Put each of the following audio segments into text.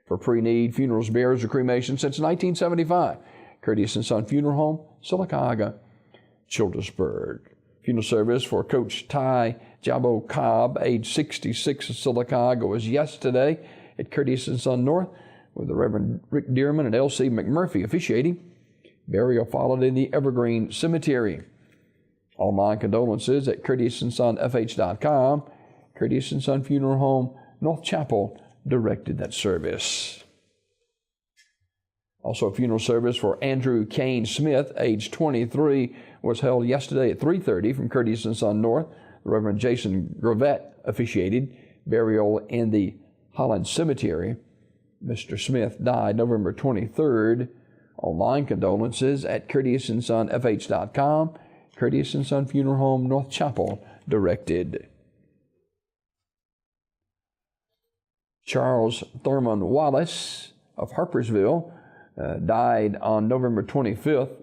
for pre-need funerals, burials, or cremation since 1975. Curtis and Son Funeral Home, Sylacauga, Childersburg. Funeral service for Coach Ty Jabo Cobb, age 66 of Sylacauga, was yesterday at Curtis and Son North, with the Reverend Rick Dearman and L.C. McMurphy officiating. Burial followed in the Evergreen Cemetery. Online condolences at CurtisandSonFH.com. Curtis and Son Funeral Home, North Chapel, directed that service. Also, a funeral service for Andrew Kane Smith, age 23, was held yesterday at 3:30 from Curtis and Son North. The Reverend Jason Gravett officiated. Burial in the Holland Cemetery. Mr. Smith died November 23rd. Online condolences at CurtisandSonFH.com. Curtis and Son Funeral Home, North Chapel, directed. Charles Thurman Wallace of Harpersville died on November 25th.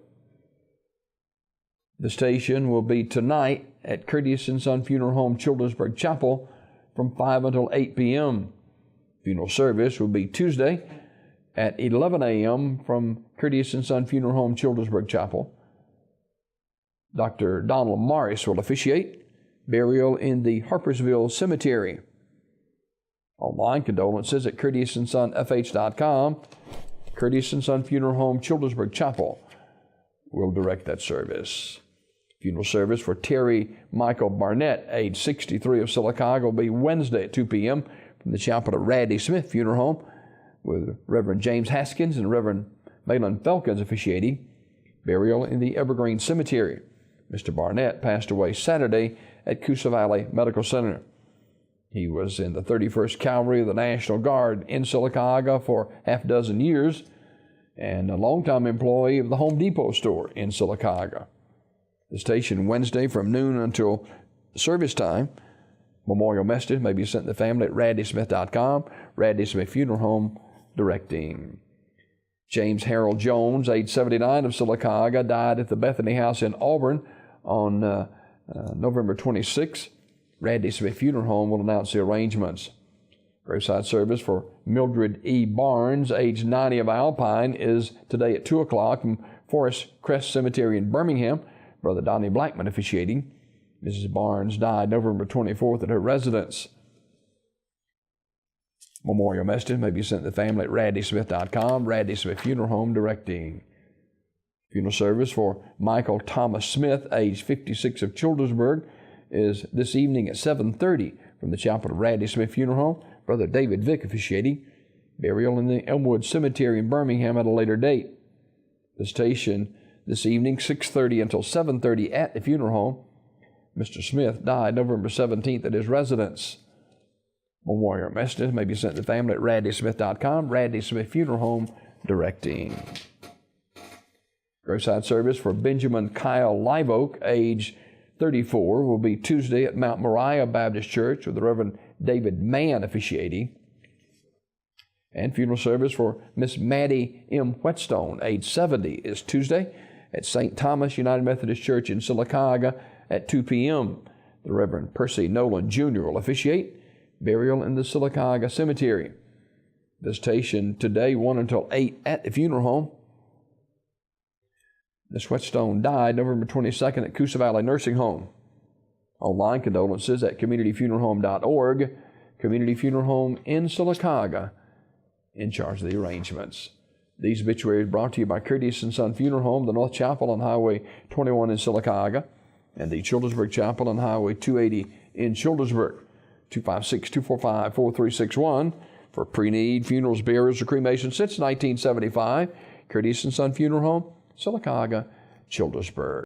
The station will be tonight at Curtis and Son Funeral Home, Childersburg Chapel from 5 until 8 p.m. Funeral service will be Tuesday at 11 a.m. from Curtis and Son Funeral Home, Childersburg Chapel. Dr. Donald Morris will officiate. Burial in the Harpersville Cemetery. Online condolences at CurtisandSonFH.com. Curtis and Son Funeral Home, Childersburg Chapel will direct that service. Funeral service for Terry Michael Barnett, age 63 of Sylacauga, will be Wednesday at 2 p.m. from the chapel of Radley Smith Funeral Home, with Reverend James Haskins and Reverend Malin Felkins officiating. Burial in the Evergreen Cemetery. Mr. Barnett passed away Saturday at Coosa Valley Medical Center. He was in the 31st Cavalry of the National Guard in Sylacauga for half a dozen years and a longtime employee of the Home Depot store in Sylacauga. The station Wednesday from noon until service time. Memorial message may be sent to the family at RadleySmith.com. Radley Smith Funeral Home directing. James Harold Jones, age 79 of Sylacauga, died at the Bethany House in Auburn on November 26th. Radley Smith Funeral Home will announce the arrangements. Graveside service for Mildred E. Barnes, age 90 of Alpine, is today at 2 o'clock from Forest Crest Cemetery in Birmingham. Brother Donnie Blackman officiating. Mrs. Barnes died November 24th at her residence. Memorial message may be sent to the family at RadleySmith.com. Radley Smith Funeral Home directing. Funeral service for Michael Thomas Smith, age 56 of Childersburg, is this evening at 7:30 from the chapel of Radley Smith Funeral Home. Brother David Vick officiating. Burial in the Elmwood Cemetery in Birmingham at a later date. The station this evening, 6:30 until 7:30 at the funeral home. Mr. Smith died November 17th at his residence. Memorial messages may be sent to the family at RadleySmith.com. Radley Smith Funeral Home directing. Graveside service for Benjamin Kyle Live Oak, age 34, will be Tuesday at Mount Moriah Baptist Church with the Reverend David Mann officiating. And funeral service for Miss Maddie M. Whetstone, age 70, is Tuesday at St. Thomas United Methodist Church in Sylacauga at 2 p.m. The Reverend Percy Nolan Jr. will officiate. Burial in the Sylacauga Cemetery. Visitation today 1 until 8 at the funeral home. Miss Whetstone died November 22nd at Coosa Valley Nursing Home. Online condolences at communityfuneralhome.org. Community Funeral Home in Sylacauga in charge of the arrangements. These obituaries brought to you by Curtis and Son Funeral Home, the North Chapel on Highway 21 in Sylacauga, and the Childersburg Chapel on Highway 280 in Childersburg. 256-245-4361 for pre-need funerals, burials, or cremation since 1975. Curtis and Son Funeral Home, Sylacauga, Childersburg.